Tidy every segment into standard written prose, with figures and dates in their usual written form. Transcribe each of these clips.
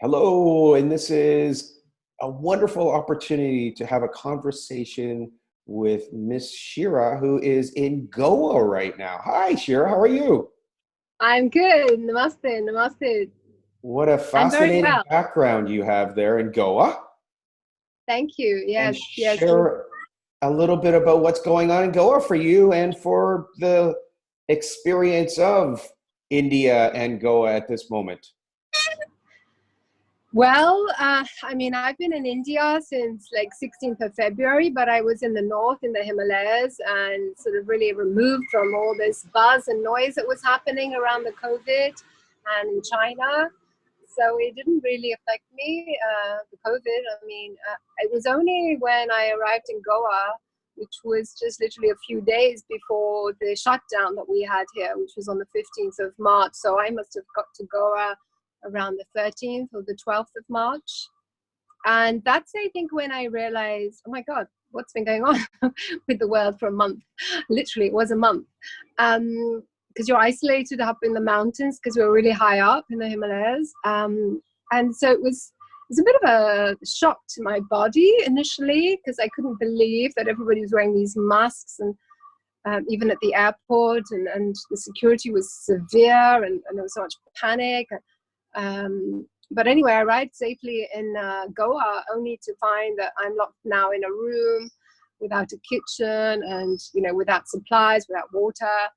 Hello, and this is a wonderful opportunity to have a conversation with Miss Shira, who is in Goa right now. Hi, Shira, how are you? I'm good. Namaste. Namaste. What a I'm very fascinating well. background you have there in Goa. Thank you. And Yes, yes. share a little bit about what's going on in Goa for you and for the experience of India and Goa at this moment. Well, I've been in India since like 16th of February, but I was in the north in the Himalayas and sort of really removed from all this buzz and noise that was happening around the COVID and in China. So it didn't really affect me, the COVID. It was only when I arrived in Goa, which was just literally a few days before the shutdown that we had here, which was on the 15th of March. So I must have got to Goa around the 13th or the 12th of March. And that's, I think, when I realized, oh my God, what's been going on with the world for a month? Literally, it was a month. Because you're isolated up in the mountains because we were really high up in the Himalayas. And so it was a bit of a shock to my body initially because I couldn't believe that everybody was wearing these masks and even at the airport and the security was severe and there was so much panic. But anyway, I arrived safely in Goa only to find that I'm locked now in a room without a kitchen and, without supplies, without water.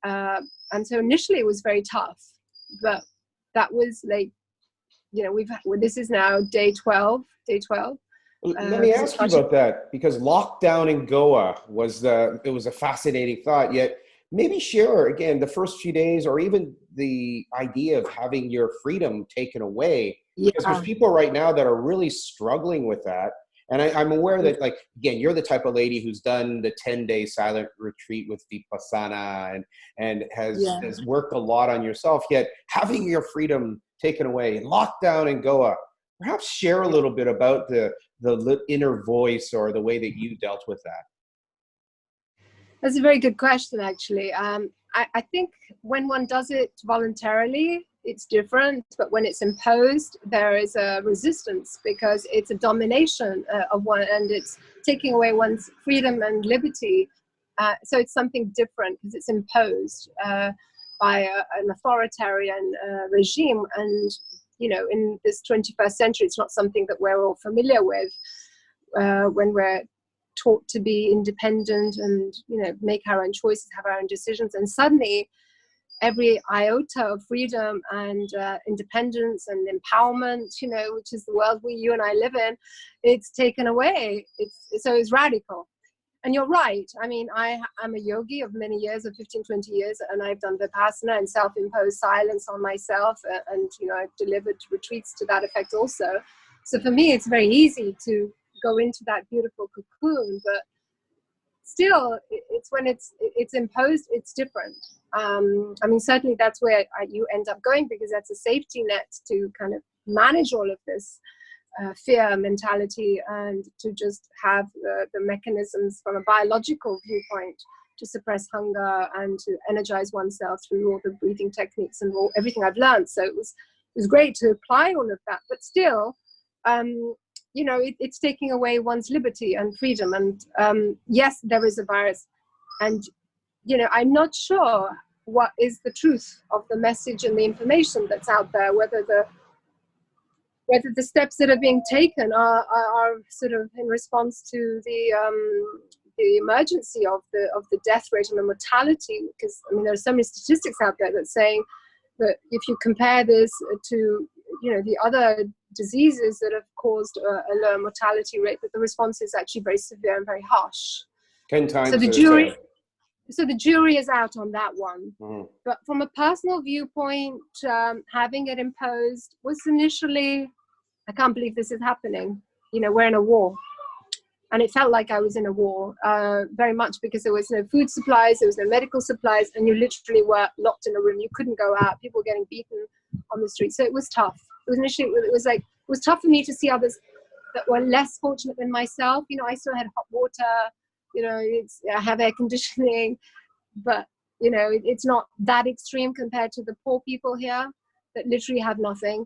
And so initially it was very tough, but that was like, this is now day 12. Let me ask you about that because lockdown in Goa it was a fascinating thought. Yet maybe share again the first few days, or even the idea of having your freedom taken away, because there's Yeah. people right now that are really struggling with that. And I'm aware that, like, again, you're the type of lady who's done the 10-day silent retreat with Vipassana and has worked a lot on yourself. Yet having your freedom taken away, lockdown in Goa. Perhaps share a little bit about the inner voice or the way that you dealt with that. That's a very good question, actually. I think when one does it voluntarily, it's different. But when it's imposed, there is a resistance because it's a domination of one and it's taking away one's freedom and liberty. So it's something different because it's imposed by an authoritarian regime. And, in this 21st century, it's not something that we're all familiar with when we're taught to be independent and make our own choices, have our own decisions, and suddenly every iota of freedom and independence and empowerment, which is the world you and I live in, it's taken away. It's radical. And you're right. I'm a yogi of many years, of 15, 20 years, and I've done Vipassana and self-imposed silence on myself. And, I've delivered retreats to that effect also. So for me, it's very easy to go into that beautiful cocoon, but still, it's when it's imposed, it's different. Certainly that's where you end up going because that's a safety net to kind of manage all of this fear mentality and to just have the mechanisms from a biological viewpoint to suppress hunger and to energize oneself through all the breathing techniques and everything I've learned. So it was great to apply all of that, but still, it's taking away one's liberty and freedom. And yes, there is a virus, and I'm not sure what is the truth of the message and the information that's out there, whether the steps that are being taken are sort of in response to the emergency of the death rate and the mortality. Because there are so many statistics out there that saying that if you compare this to the other diseases that have caused a lower mortality rate, that the response is actually very severe and very harsh. 10 times. So the jury is out on that one. Mm-hmm. But from a personal viewpoint, having it imposed was initially, I can't believe this is happening. We're in a war. And it felt like I was in a war, very much because there was no food supplies, there was no medical supplies, and you literally were locked in a room. You couldn't go out. People were getting beaten on the street. So it was tough. It was tough for me to see others that were less fortunate than myself. I still had hot water, I have air conditioning, but, it's not that extreme compared to the poor people here that literally have nothing.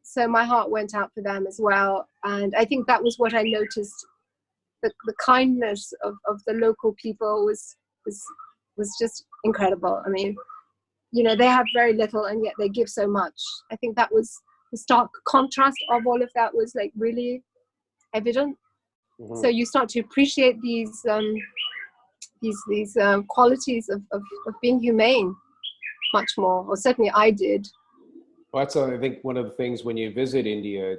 So my heart went out for them as well. And I think that was what I noticed. The kindness of the local people was just incredible. I mean, they have very little and yet they give so much. I think that was the stark contrast of all of that was like really evident. So you start to appreciate these qualities of being humane much more, or certainly I did. Well, that's I think one of the things when you visit India,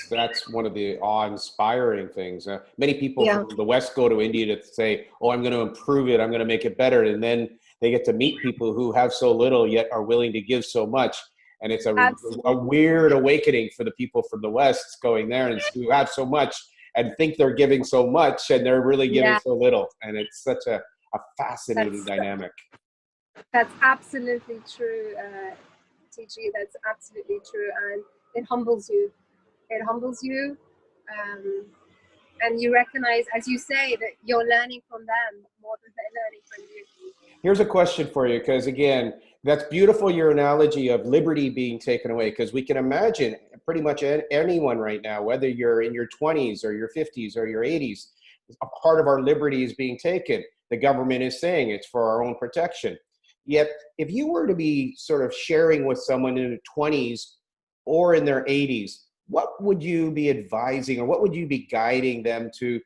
that's one of the awe-inspiring things. Many people from the West go to India to say, "Oh, I'm going to improve it. I'm going to make it better," and then they get to meet people who have so little yet are willing to give so much, and it's a weird awakening for the people from the West going there and who have so much and think they're giving so much and they're really giving so little, and it's such a fascinating dynamic. That's absolutely true. TG, that's absolutely true, and it humbles you. It humbles you, and you recognize, as you say, that you're learning from them more than they're learning from you. Here's a question for you, because again, that's beautiful, your analogy of liberty being taken away, because we can imagine pretty much anyone right now, whether you're in your 20s or your 50s or your 80s, a part of our liberty is being taken. The government is saying it's for our own protection. Yet, if you were to be sort of sharing with someone in their 20s or in their 80s, what would you be advising or what would you be guiding them to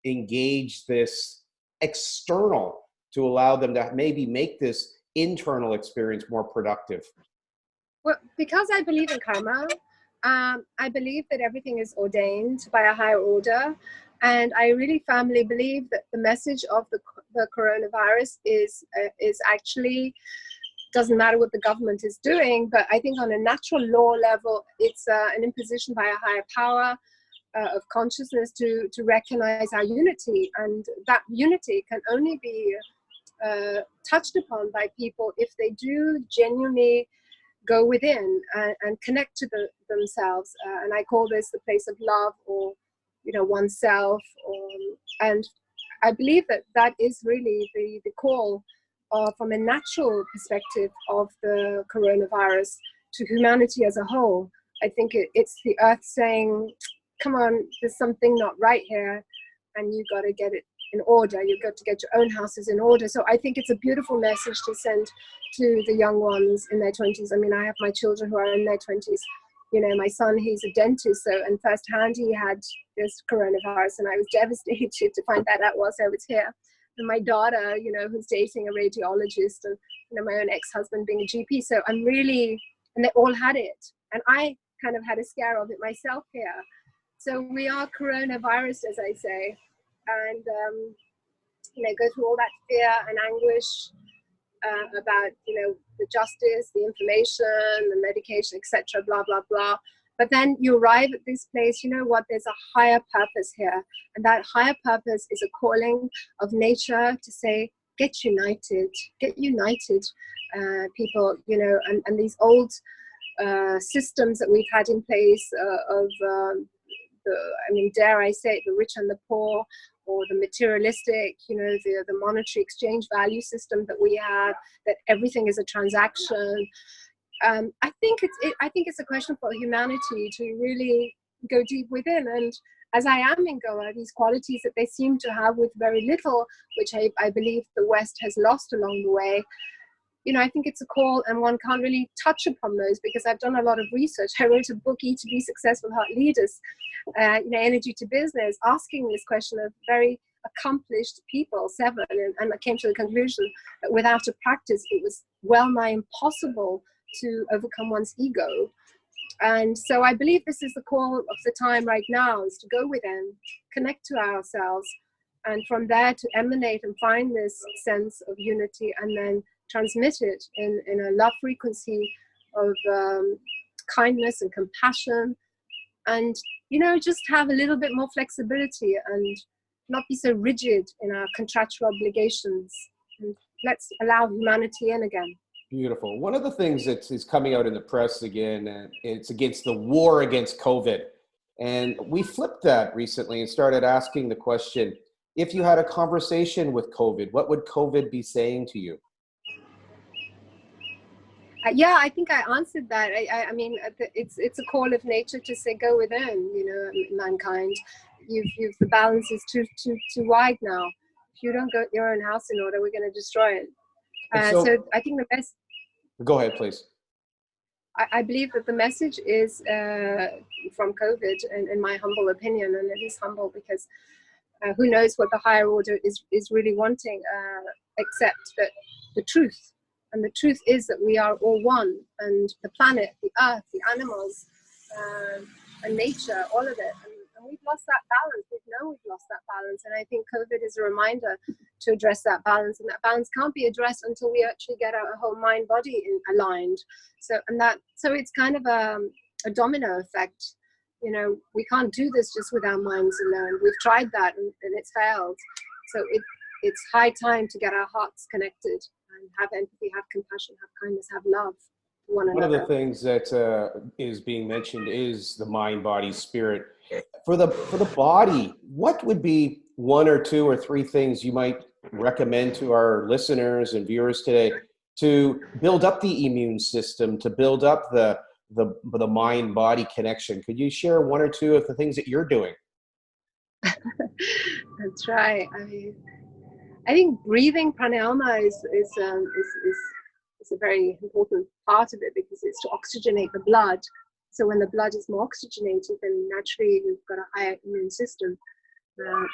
engage this external to allow them to maybe make this internal experience more productive? Well, because I believe in karma, I believe that everything is ordained by a higher order. And I really firmly believe that the message of the coronavirus is actually, doesn't matter what the government is doing, but I think on a natural law level, it's an imposition by a higher power of consciousness to recognize our unity. And that unity can only be touched upon by people if they do genuinely go within and connect to themselves. And I call this the place of love, or oneself, and I believe that is really the call from a natural perspective of the coronavirus to humanity as a whole. I think it's the earth saying, come on, there's something not right here, and you got to get it in order. You've got to get your own houses in order. So I think it's a beautiful message to send to the young ones in their 20s. I mean, I have my children who are in their 20s. My son, he's a dentist, so and firsthand he had this coronavirus, and I was devastated to find that out whilst I was here. And my daughter, who's dating a radiologist, and my own ex-husband being a GP. So I'm really, and they all had it, and I kind of had a scare of it myself here. So we are coronavirus, as I say, and go through all that fear and anguish about the justice, the information, the medication, etc., blah blah blah. But then you arrive at this place, there's a higher purpose here, and that higher purpose is a calling of nature to say, get united, people, and these old systems that we've had in place dare I say it, the rich and the poor, or the materialistic, the monetary exchange value system that we have, that everything is a transaction. I think it's a question for humanity to really go deep within. And as I am in Goa, these qualities that they seem to have with very little, which I believe the West has lost along the way, I think it's a call, and one can't really touch upon those because I've done a lot of research. I wrote a book, E to Be Successful Heart Leaders, Energy to Business, asking this question of very accomplished people, 7, and I came to the conclusion that without a practice, it was well nigh impossible to overcome one's ego. And so I believe this is the call of the time right now, is to go within, connect to ourselves, and from there to emanate and find this sense of unity, and then transmit it in a love frequency of kindness and compassion, and just have a little bit more flexibility and not be so rigid in our contractual obligations, and let's allow humanity in again. Beautiful. One of the things that is coming out in the press again, it's against the war against COVID, and we flipped that recently and started asking the question, if you had a conversation with COVID, what would COVID be saying to you? Yeah, I think I answered that. I mean, it's a call of nature to say go within. You know, mankind. The balance is too wide now. If you don't get your own house in order, we're going to destroy it. And So I think the best. Go ahead, please. I believe that the message is from COVID, in my humble opinion, and it is humble because who knows what the higher order is really wanting, except that the truth. And the truth is that we are all one, and the planet, the earth, the animals, and nature, all of it. And we've lost that balance. We know we've lost that balance. And I think COVID is a reminder to address that balance. And that balance can't be addressed until we actually get our whole mind body aligned. So it's kind of a domino effect. You know, we can't do this just with our minds alone. We've tried that and it's failed. So it's high time to get our hearts connected and have empathy, have compassion, have kindness, have love for one another. One of the things that is being mentioned is the mind, body, spirit. For the body, what would be one or two or three things you might recommend to our listeners and viewers today to build up the immune system, to build up the mind-body connection? Could you share one or two of the things that you're doing? That's right. I think breathing pranayama is a very important part of it, because it's to oxygenate the blood. So when the blood is more oxygenated, then naturally you've got a higher immune system.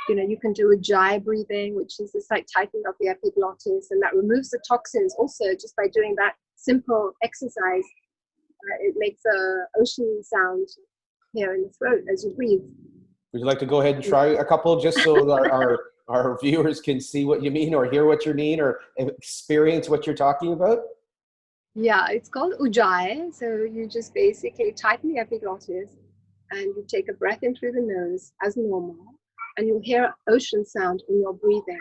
You know, you can do Ujjayi breathing, which is just like tightening up the epiglottis, and that removes the toxins also just by doing that simple exercise. It makes a ocean sound here in the throat as you breathe. Would you like to go ahead and try a couple, just so our viewers can see what you mean, or hear what you mean, or experience what you're talking about? Yeah, it's called Ujjayi. So you just basically tighten the epiglottis and you take a breath in through the nose as normal, and you'll hear ocean sound in your breathing.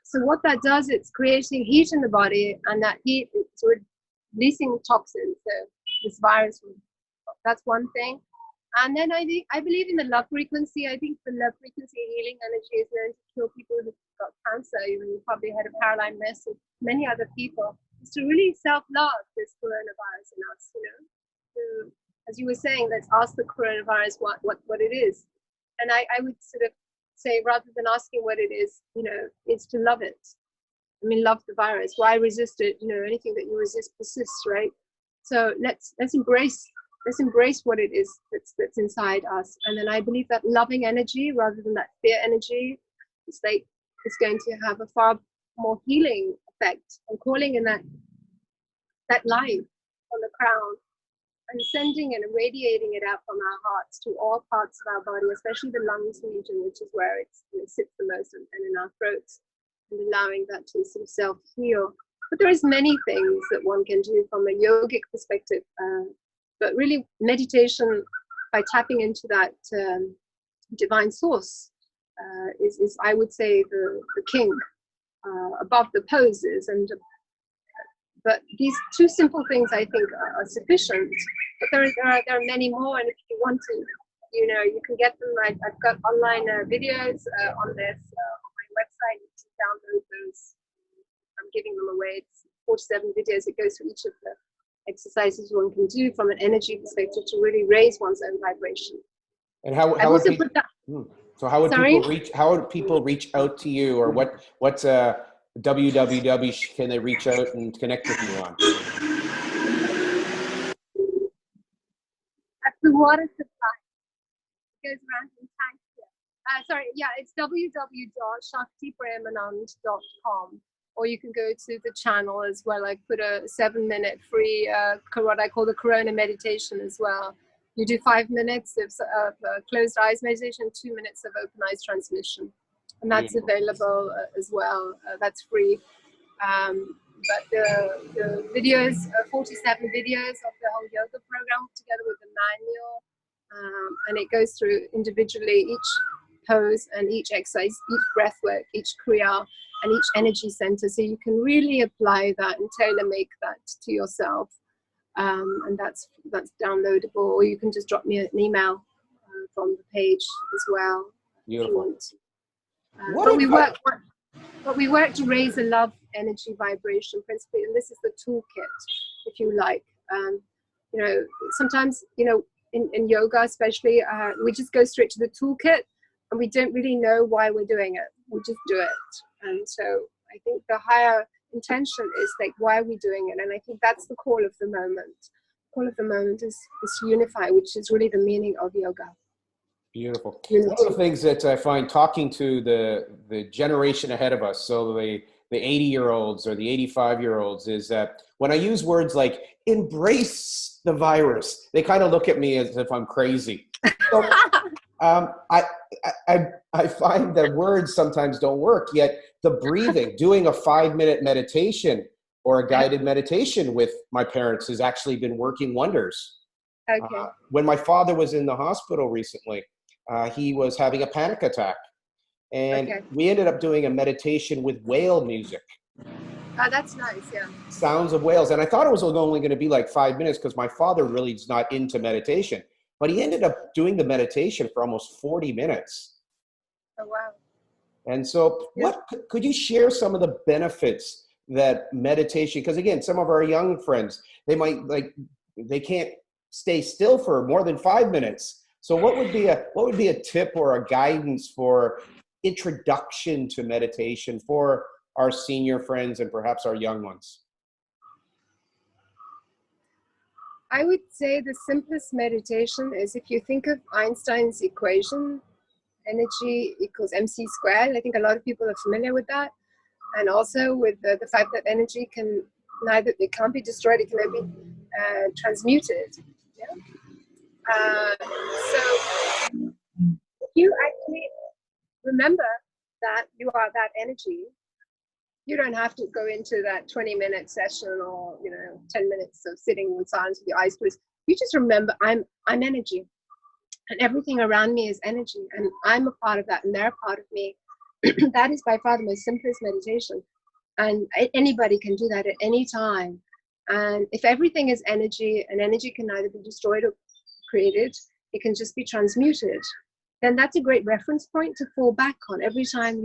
So what that does, it's creating heat in the body, and that heat is releasing toxins. So this virus, that's one thing. And then I believe in the love frequency. I think the love frequency healing energy is known to cure people who've got cancer. You've probably heard of Caroline Myss and many other people. Is to really self-love this coronavirus in us, you know. So, as you were saying, let's ask the coronavirus what it is. And I would sort of say, rather than asking what it is, you know, it's to love it. I mean, love the virus. Why resist it? You know, anything that you resist persists, right? So let's embrace what it is that's inside us. And then I believe that loving energy, rather than that fear energy, is going to have a far more healing effect, and calling in that light on the crown, and sending and radiating it out from our hearts to all parts of our body, especially the lungs region, which is where it sits the most, and in our throats, and allowing that to sort of self-heal. But there is many things that one can do from a yogic perspective, but really meditation, by tapping into that divine source, is I would say the king above the poses. But these two simple things, I think, are sufficient. But there are many more, and if you want to, you know, you can get them. I've got online videos on this on my website. You can download those. I'm giving them away. It's 47 videos. It goes through each of the exercises one can do from an energy perspective to really raise one's own vibration. And how would people, so how would people reach out to you, or what's www can they reach out and connect with you on? That's the water supply. It goes around in tanks here. It's www.shaktipremanand.com. Or you can go to the channel as well. I put a 7-minute free, what I call the Corona meditation as well. You do 5 minutes of closed eyes meditation, 2 minutes of open eyes transmission. And that's available as well. That's free. But the videos, 47 videos of the whole yoga program, together with the manual. And it goes through individually each pose and each exercise, each breath work, each kriya, and each energy center, so you can really apply that and tailor make that to yourself. and that's downloadable, or you can just drop me an email from the page as well. Beautiful. But we work to raise the love energy vibration principally, and this is the toolkit, if you like. You know, sometimes, you know, in yoga especially, we just go straight to the toolkit and we don't really know why we're doing it. We just do it. And so I think the higher intention is like, why are we doing it? And I think that's the call of the moment. Call of the moment is to unify, which is really the meaning of yoga. Beautiful. Unity. One of the things that I find talking to the generation ahead of us, so the 80-year-olds or the 85-year-olds, is that when I use words like embrace the virus, they kind of look at me as if I'm crazy. So, I find that words sometimes don't work, yet the breathing, doing a 5-minute meditation or a guided meditation with my parents has actually been working wonders. Okay. When my father was in the hospital recently, he was having a panic attack, and we ended up doing a meditation with whale music. Oh, that's nice, yeah. Sounds of whales. And I thought it was only going to be like 5 minutes because my father really is not into meditation. But he ended up doing the meditation for almost 40 minutes. Oh, wow. And so could you share some of the benefits that meditation, because again, some of our young friends, they can't stay still for more than 5 minutes. So what would be a tip or a guidance for introduction to meditation for our senior friends and perhaps our young ones? I would say the simplest meditation is, if you think of Einstein's equation, energy equals mc squared. I think a lot of people are familiar with that. And also with the fact that energy it can't be destroyed, it can only be transmuted. Yeah? So if you actually remember that you are that energy, you don't have to go into that 20-minute session or 10 minutes of sitting in silence with your eyes closed. You just remember, I'm energy, and everything around me is energy, and I'm a part of that, and they're a part of me. That is by far the most simplest meditation, and anybody can do that at any time. And if everything is energy, and energy can neither be destroyed or created, it can just be transmuted, then that's a great reference point to fall back on every time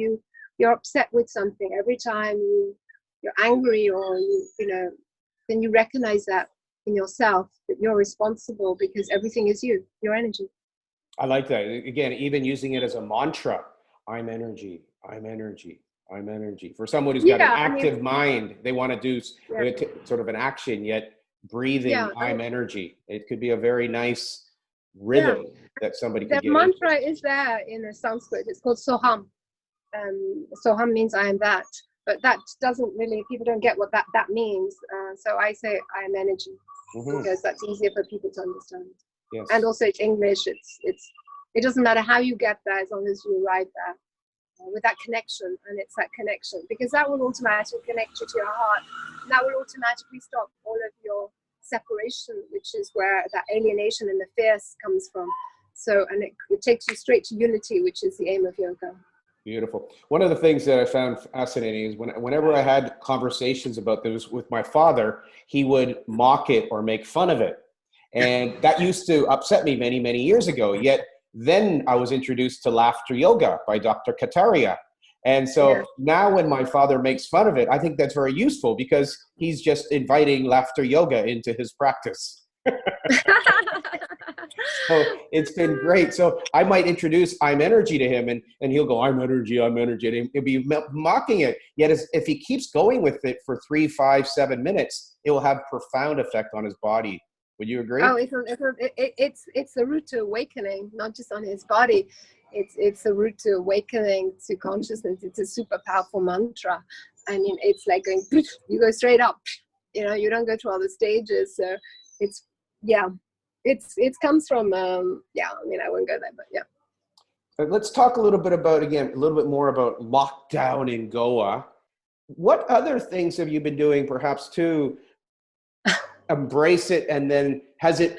you're upset with something, every time you're angry, or then you recognize that in yourself, that you're responsible, because everything is your energy. I like that. Again, even using it as a mantra, I'm energy, I'm energy, I'm energy. For someone who's got an active mind, they want to do sort of an action, yet breathing, I'm energy. It could be a very nice rhythm that somebody could get The mantra is there in Sanskrit. It's called Soham. Soham means I am that. But that doesn't really, people don't get what that means. So I say I am energy, because that's easier for people to understand. Yes. And also it's English. It doesn't matter how you get there, as long as you arrive there with that connection. And it's that connection, because that will automatically connect you to your heart. And that will automatically stop all of your separation, which is where that alienation and the fear comes from. So, and it takes you straight to unity, which is the aim of yoga. Beautiful. One of the things that I found fascinating is whenever I had conversations about this with my father, he would mock it or make fun of it. And that used to upset me many, many years ago. Yet then I was introduced to laughter yoga by Dr. Kataria. And so now when my father makes fun of it, I think that's very useful, because he's just inviting laughter yoga into his practice. So it's been great. So I might introduce I'm energy to him, and he'll go, I'm energy, I'm energy. And he'll be mocking it. Yet if he keeps going with it for 3, 5, 7 minutes, it will have profound effect on his body. Would you agree? Oh, it's the route to awakening, not just on his body. It's a route to awakening to consciousness. It's a super powerful mantra. I mean, it's like going, you go straight up. You don't go through all the stages. So it comes from I mean, I won't go there, but yeah. Let's talk a little bit more about lockdown in Goa. What other things have you been doing, perhaps, to embrace it, and then has it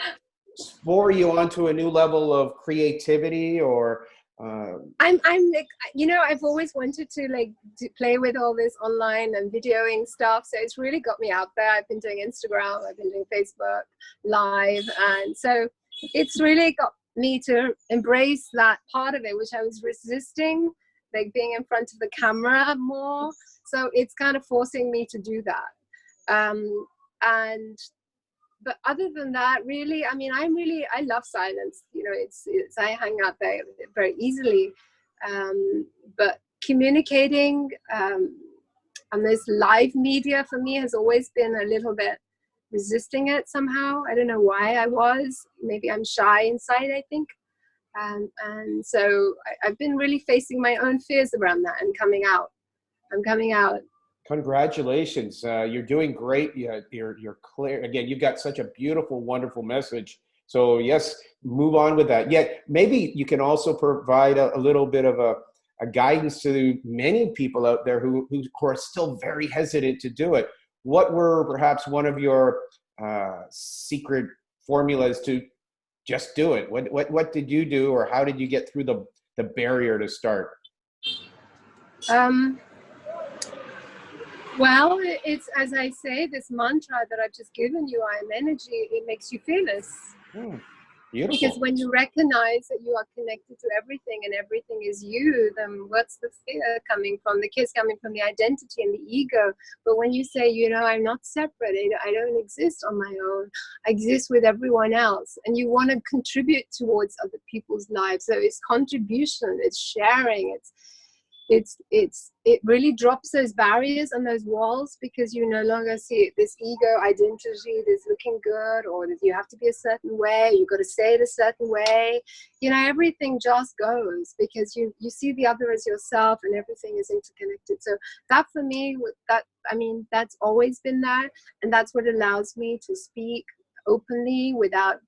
spur you onto a new level of creativity, or I'm like, you know, I've always wanted to like to play with all this online and videoing stuff. So it's really got me out there. I've been doing Instagram, I've been doing Facebook Live. And so it's really got me to embrace that part of it, which I was resisting, like being in front of the camera more. So it's kind of forcing me to do that. But other than that, really, I mean, I love silence. You know, it's I hang out there very easily. But communicating and this live media for me has always been a little bit resisting it somehow. I don't know why I was. Maybe I'm shy inside, I think. And so I've been really facing my own fears around that and coming out. I'm coming out. Congratulations. You're doing great. You're clear. Again, you've got such a beautiful, wonderful message. So yes, move on with that. Yet maybe you can also provide a little bit of a guidance to many people out there who are still very hesitant to do it. What were perhaps one of your secret formulas to just do it? What did you do, or how did you get through the barrier to start? Well, it's, as I say, this mantra that I've just given you, I am energy, it makes you fearless. Beautiful. Because when you recognize that you are connected to everything and everything is you, then what's the fear coming from? The fear's coming from the identity and the ego. But when you say, you know, I'm not separate, I don't exist on my own, I exist with everyone else, and you want to contribute towards other people's lives. So it's contribution, it's sharing, it really drops those barriers and those walls, because you no longer see this ego identity, this looking good, or that you have to be a certain way, you've got to say it a certain way. You know, everything just goes because you see the other as yourself, and everything is interconnected. So that for me, that's always been that, and that's what allows me to speak openly without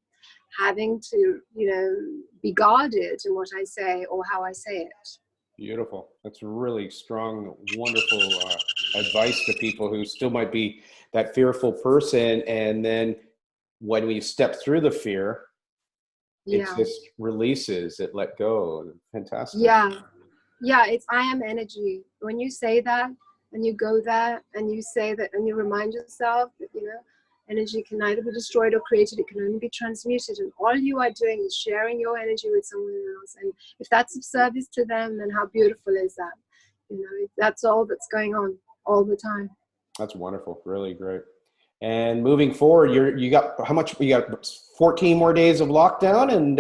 having to, you know, be guarded in what I say or how I say it. Beautiful. That's really strong, wonderful advice to people who still might be that fearful person. And then when we step through the fear, it just releases, it let go. Fantastic. Yeah. It's I am energy. When you say that and you go there and you say that and you remind yourself that, you know, energy can neither be destroyed or created, it can only be transmuted, and all you are doing is sharing your energy with someone else. And if that's of service to them, then how beautiful is that? You know, that's all that's going on all the time. That's wonderful. Really great. And moving forward, you got how much? You got 14 more days of lockdown, and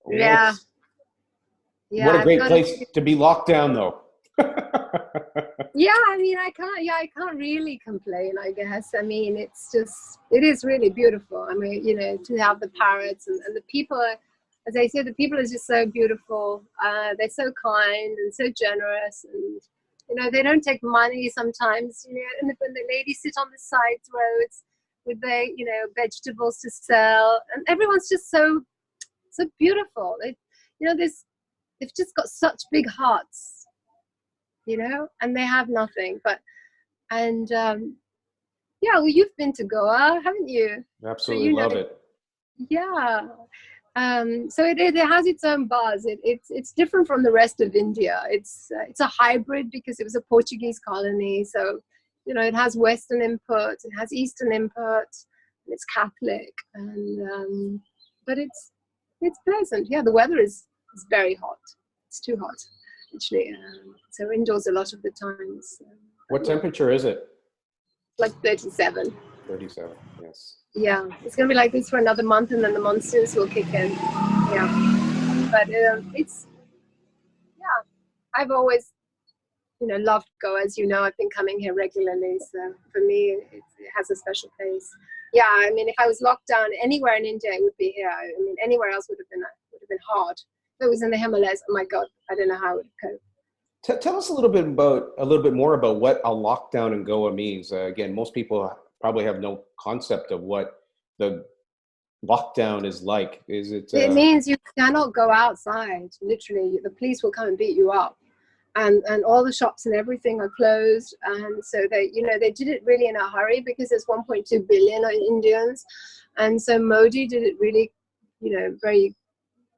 what a great place to be locked down, though. Yeah, I mean, I can't really complain, I guess. I mean, it is really beautiful. I mean, you know, to have the parrots and the people are, as I said, the people are just so beautiful. They're so kind and so generous, and, you know, they don't take money sometimes, you know, and when the ladies sit on the side roads with their, you know, vegetables to sell, and everyone's just so beautiful. You know, they've just got such big hearts. You know, and they have nothing, well, you've been to Goa, haven't you? Absolutely, so you love it. Yeah. So it has its own buzz. It's different from the rest of India. It's a hybrid because it was a Portuguese colony. So, you know, it has Western input, it has Eastern input, and it's Catholic, and but it's pleasant. Yeah, the weather is very hot. It's too hot, actually. So we're indoors a lot of the time. So, what temperature is it? Like 37. 37, yes. Yeah, it's going to be like this for another month, and then the monsoons will kick in. Yeah, but I've always, you know, loved Goa. As you know, I've been coming here regularly, so for me, it has a special place. Yeah, I mean, if I was locked down anywhere in India, it would be here. I mean, anywhere else would have been hard. If it was in the Himalayas, oh my God, I don't know how I would cope. Tell us a little bit more about what a lockdown in Goa means. Again, most people probably have no concept of what the lockdown is like. Is it? It means you cannot go outside. Literally, the police will come and beat you up, and all the shops and everything are closed. And so they did it really in a hurry because there's 1.2 billion Indians, and so Modi did it really, you know, very,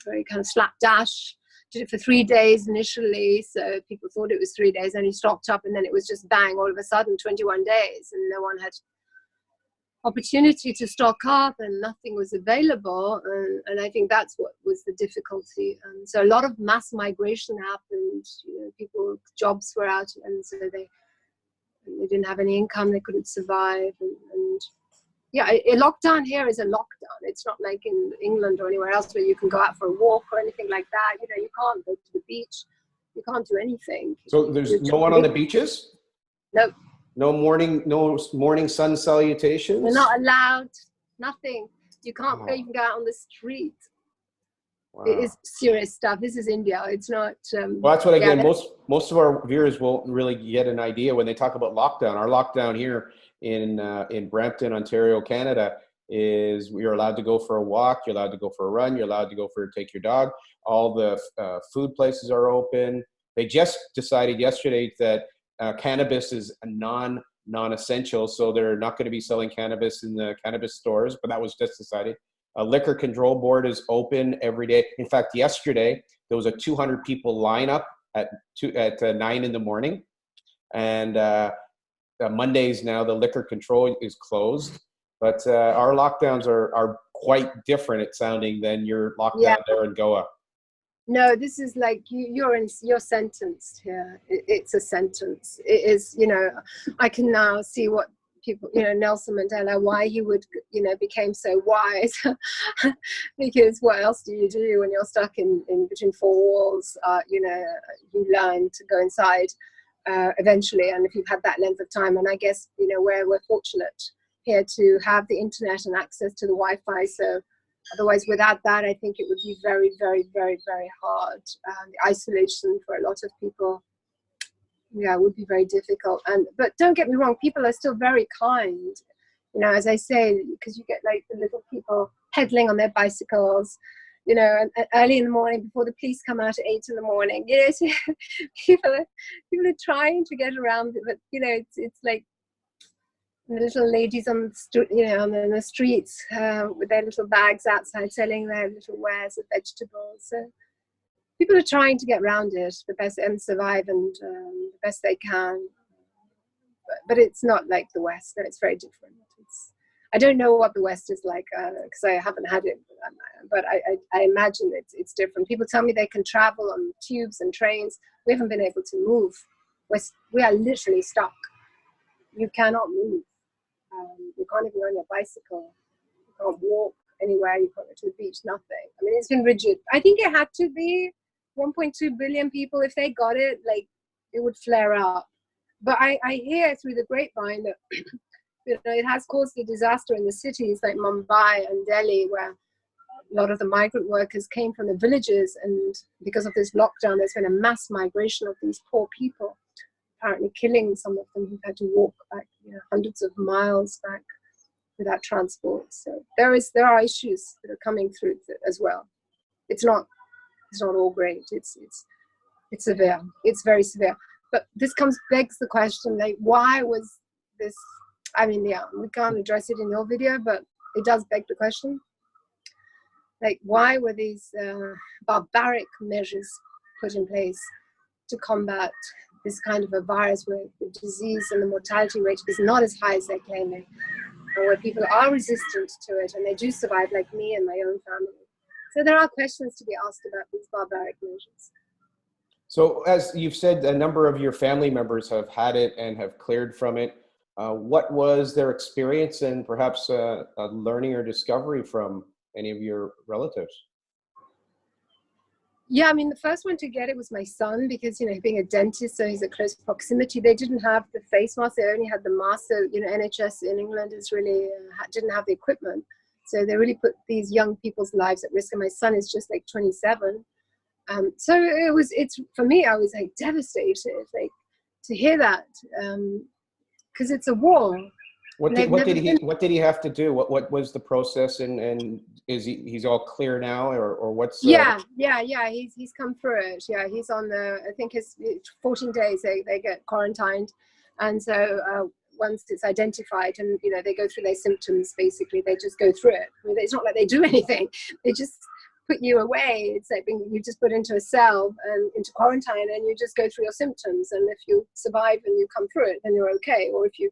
very kind of slapdash did it for 3 days initially, so people thought it was 3 days, and he stocked up, and then it was just bang, all of a sudden 21 days, and no one had opportunity to stock up, and nothing was available, and I think that's what was the difficulty. And so a lot of mass migration happened. People, jobs were out, and so they didn't have any income, they couldn't survive, and yeah, a lockdown here is a lockdown. It's not like in England or anywhere else where you can go out for a walk or anything like that. You can't go to the beach. You can't do anything. So there's no one on the beaches? No. No morning sun salutations? You're not allowed. Nothing. You can't even go out on the street. Wow. It is serious stuff. This is India. It's not. Well, that's what, again, most of our viewers won't really get an idea when they talk about lockdown. Our lockdown here in Brampton, Ontario, Canada, is you're allowed to go for a walk, you're allowed to go for a run, you're allowed to go for take your dog. All the food places are open. They just decided yesterday that cannabis is a non-essential, so they're not going to be selling cannabis in the cannabis stores, but that was just decided. A liquor control board is open every day. In fact, yesterday there was a 200 people lineup at 9 in the morning, and Mondays now the liquor control is closed. But our lockdowns are quite different, it's sounding, than your lockdown there in Goa. No, this is like you're sentenced here. It's a sentence. It is, I can now see what people, Nelson Mandela, why he would, became so wise. Because what else do you do when you're stuck in between four walls? You learn to go inside eventually, and if you've had that length of time. And I guess, we're fortunate here to have the internet and access to the Wi-Fi. So otherwise, without that, I think it would be very, very, very, very hard. The isolation for a lot of people, would be very difficult. But don't get me wrong, people are still very kind. As I say, because you get like the little people pedaling on their bicycles, and early in the morning before the police come out at 8 in the morning. So people are trying to get around it, but it's like the little ladies on the streets with their little bags outside selling their little wares of vegetables. So people are trying to get around it the best and survive and the best they can. But it's not like the West. No, it's very different. I don't know what the West is like because I haven't had it, but I imagine it's different. People tell me they can travel on tubes and trains. We haven't been able to move. We are literally stuck. You cannot move. You can't even go on your bicycle. You can't walk anywhere. You can't go to the beach, nothing. I mean, it's been rigid. I think it had to be 1.2 billion people. If they got it, like, it would flare up. But I hear through the grapevine that it has caused a disaster in the cities like Mumbai and Delhi, where a lot of the migrant workers came from the villages, and because of this lockdown, there's been a mass migration of these poor people, apparently killing some of them who've had to walk back hundreds of miles back without transport. So there are issues that are coming through as well. It's not all great. It's severe. It's very severe. But this begs the question, like, why was this? I mean, we can't address it in your video, but it does beg the question. Like, why were these barbaric measures put in place to combat this kind of a virus where the disease and the mortality rate is not as high as they're claiming, and where people are resistant to it and they do survive, like me and my own family? So there are questions to be asked about these barbaric measures. So as you've said, a number of your family members have had it and have cleared from it. What was their experience, and perhaps a learning or discovery from any of your relatives? Yeah, I mean, the first one to get it was my son, because, being a dentist, so he's a close proximity. They didn't have the face mask, they only had the mask. So, NHS in England is really, didn't have the equipment. So they really put these young people's lives at risk. And my son is just like 27. So it's for me, I was like devastated, like, to hear that, because it's a war. What did he have to do? What was the process, and is he's all clear now, or what's? Yeah. He's come through it. Yeah, he's on I think his 14 days. They get quarantined, and so once it's identified, and they go through their symptoms. Basically, they just go through it. I mean, it's not like they do anything. They just put you away. It's like being, you just put into a cell and into quarantine, and you just go through your symptoms. And if you survive and you come through it, then you're okay. Or if you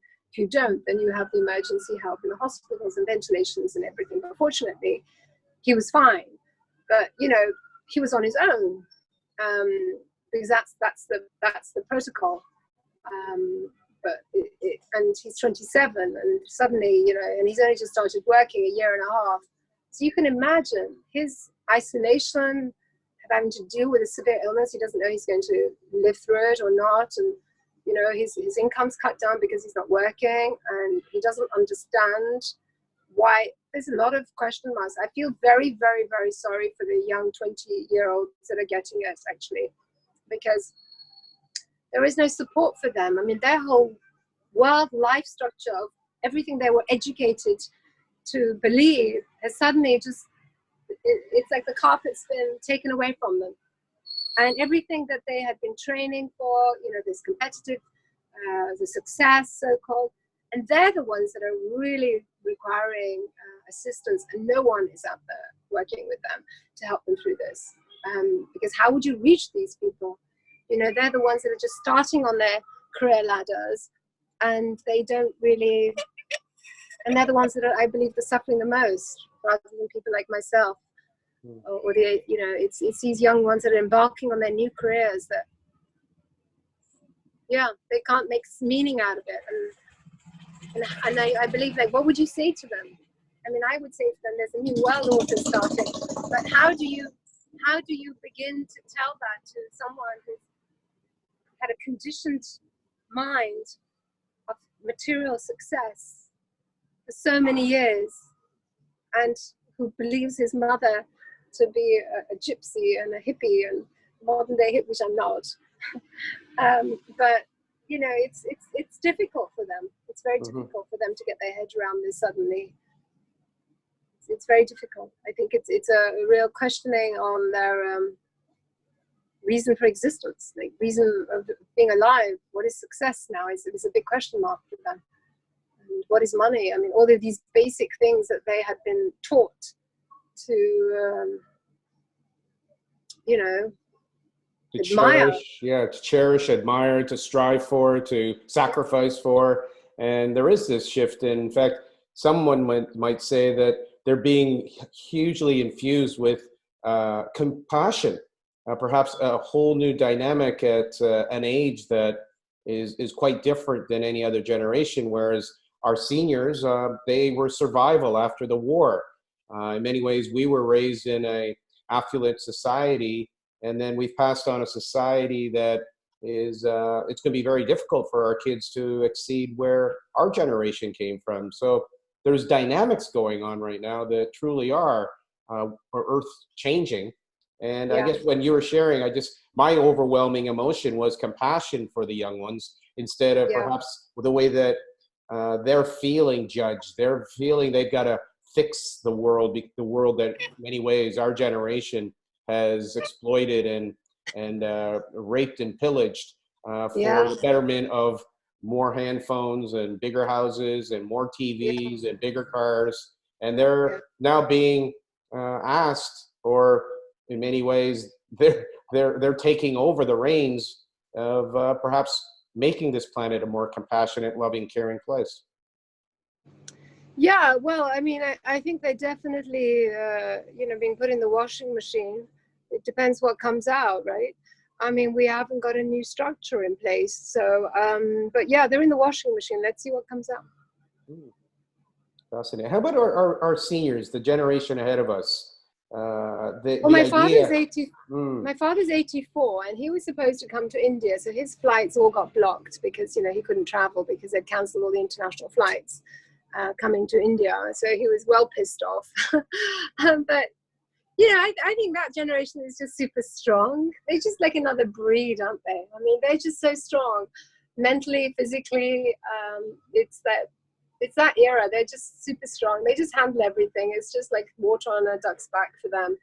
don't, then you have the emergency help in the hospitals and ventilations and everything. But fortunately, he was fine. But you know, he was on his own, because that's the protocol. And he's 27, and suddenly, you know, and he's only just started working a year and a half. So you can imagine his isolation, having to deal with a severe illness. He doesn't know he's going to live through it or not. And, you know, his income's cut down because he's not working, and he doesn't understand why. There's a lot of question marks. I feel very, very, very sorry for the young 20-year-olds that are getting it, actually, because there is no support for them. I mean, their whole world life structure of everything they were educated to believe has suddenly just, it's like the carpet's been taken away from them. And everything that they had been training for, you know, this competitive, the success, so-called, and they're the ones that are really requiring assistance, and no one is out there working with them to help them through this. Because how would you reach these people? You know, they're the ones that are just starting on their career ladders, and they don't really, and they're the ones that are, I believe, are suffering the most, rather than people like myself. Or the, you know, it's these young ones that are embarking on their new careers that, yeah, they can't make meaning out of it. And I believe, like, what would you say to them? I mean, I would say to them, there's a new world order starting, but how do you begin to tell that to someone who's had a conditioned mind of material success for so many years, and who believes his mother to be a gypsy and a hippie and modern day hippie, which I'm not. But you know, it's difficult for them. It's very difficult for them to get their head around this suddenly. It's very difficult. I think it's a real questioning on their reason for existence, like reason of being alive. What is success now? Is a big question mark for them. And what is money? I mean, all of these basic things that they had been taught to, you know, to admire. cherish, admire, to strive for, to sacrifice for. And there is this shift. In fact, someone might say that they're being hugely infused with compassion, perhaps a whole new dynamic at an age that is quite different than any other generation. Whereas our seniors, they were survival after the war. In many ways, we were raised in a affluent society, and then we've passed on a society that is, it's going to be very difficult for our kids to exceed where our generation came from. So there's dynamics going on right now that truly are earth changing. And I guess when you were sharing, my overwhelming emotion was compassion for the young ones, instead of perhaps the way that they're feeling judged. They're feeling they've got to fix the world that in many ways our generation has exploited and raped and pillaged for the betterment of more hand phones and bigger houses and more TVs and bigger cars. And they're now being asked, or in many ways they're taking over the reins of perhaps making this planet a more compassionate, loving, caring place. Yeah, well, I mean, I think they definitely, you know, being put in the washing machine. It depends what comes out, right? I mean, we haven't got a new structure in place. So, but yeah, they're in the washing machine. Let's see what comes out. Fascinating. How about our seniors, the generation ahead of us? My father's 84, and he was supposed to come to India. So his flights all got blocked because, you know, he couldn't travel because they'd canceled all the international flights coming to India. So he was well pissed off. But you know, I think that generation is just super strong. They're just like another breed, aren't they? I mean, they're just so strong, mentally, physically. It's that era. They're just super strong. They just handle everything. It's just like water on a duck's back for them.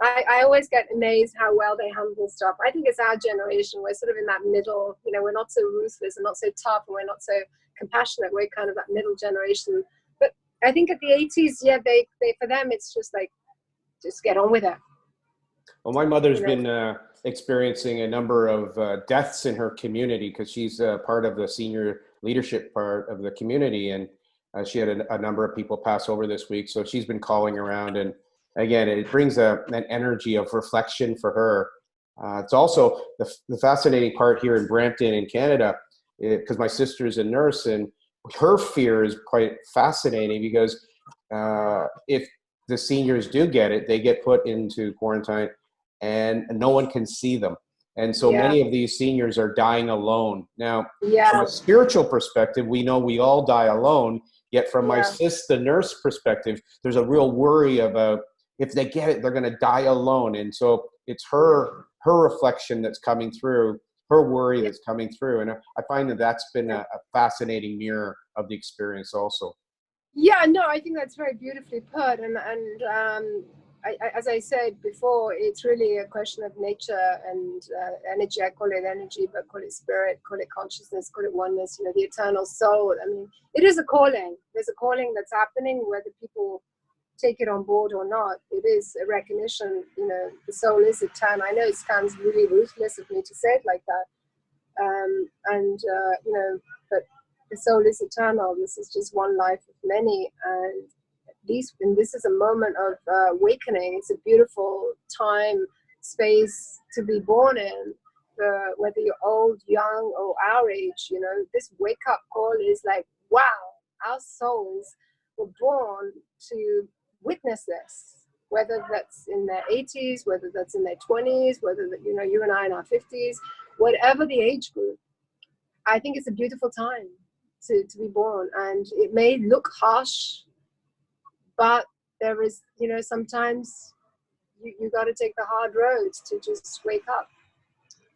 I always get amazed how well they handle stuff. I think it's our generation. We're sort of in that middle. You know, we're not so ruthless and not so tough, and we're not so compassionate. We're kind of that middle generation. But I think at the 80s, yeah, they for them, it's just like, just get on with it. Well, my mother's been experiencing a number of deaths in her community because she's part of the senior leadership part of the community, and she had a number of people pass over this week. So she's been calling around, and again, it brings an energy of reflection for her. It's also the fascinating part here in Brampton in Canada, because my sister is a nurse, and her fear is quite fascinating because if the seniors do get it, they get put into quarantine and no one can see them. And so many of these seniors are dying alone. Now, from a spiritual perspective, we know we all die alone. Yet from my sis, the nurse perspective, there's a real worry about if they get it, they're going to die alone. And so it's her reflection that's coming through, her worry that's coming through. And I find that that's been a fascinating mirror of the experience also. Yeah, no, I think that's very beautifully put. And as I said before, it's really a question of nature and energy. I call it energy, but call it spirit, call it consciousness, call it oneness, you know, the eternal soul. I mean, it is a calling. There's a calling that's happening, whether people take it on board or not. It is a recognition, you know, the soul is eternal. I know it sounds really ruthless of me to say it like that. You know, but the soul is eternal. This is just one life of many. And at least when this is a moment of awakening, it's a beautiful time, space to be born in. Whether you're old, young, or our age, you know, this wake-up call is like, wow, our souls were born to witness this, whether that's in their 80s, whether that's in their 20s, whether that, you know, you and I in our 50s, whatever the age group. I think it's a beautiful time to be born, and it may look harsh, but there is, you know, sometimes you got to take the hard road to just wake up.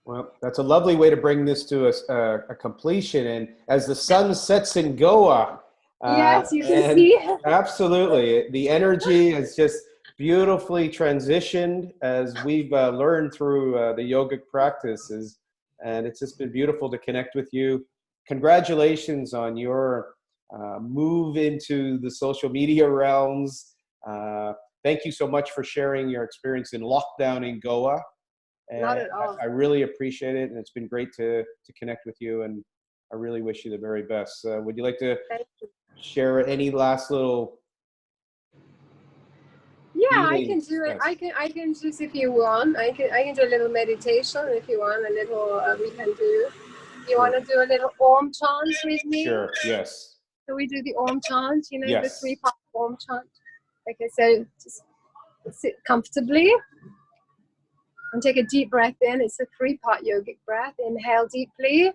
Well, that's a lovely way to bring this to a completion. And as the sun sets in Goa, yes, you can see. Absolutely, the energy is just beautifully transitioned as we've learned through the yogic practices, and it's just been beautiful to connect with you. Congratulations on your move into the social media realms. Thank you so much for sharing your experience in lockdown in Goa. And not at all. I really appreciate it, and it's been great to connect with you, and I really wish you the very best. Would you like to share any last little? Yeah, I can do it. Yes. I can just, if you want, I can do a little meditation if you want. A little we can do. You want to do a little Om chant with me? Sure. Yes. So we do the Om chant. You know, yes. the 3-part Om chant. Okay, so just sit comfortably. And take a deep breath in. It's a 3-part yogic breath. Inhale deeply.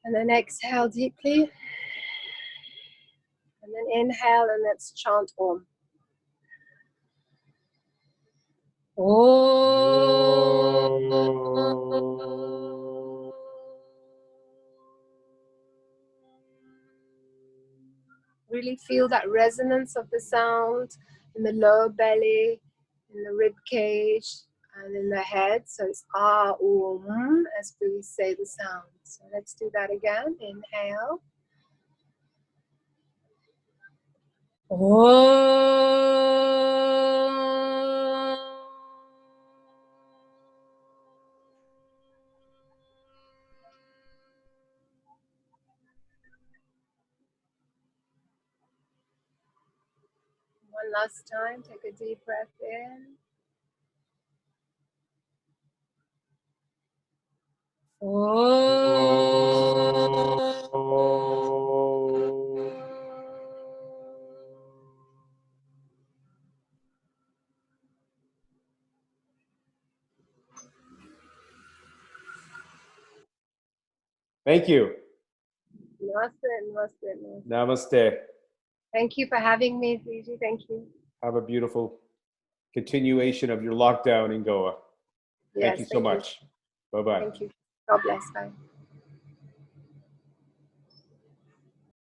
And then exhale deeply. And then inhale, and let's chant Om. Om. Really feel that resonance of the sound in the lower belly, in the rib cage, and in the head. So it's Om as we say the sound. So let's do that again. Inhale. Om. One last time, take a deep breath in. Thank you. Namaste. Namaste. Thank you for having me, Fiji. Thank you. Have a beautiful continuation of your lockdown in Goa. Yes, thank you so much. Bye-bye. Thank you. God bless. Bye.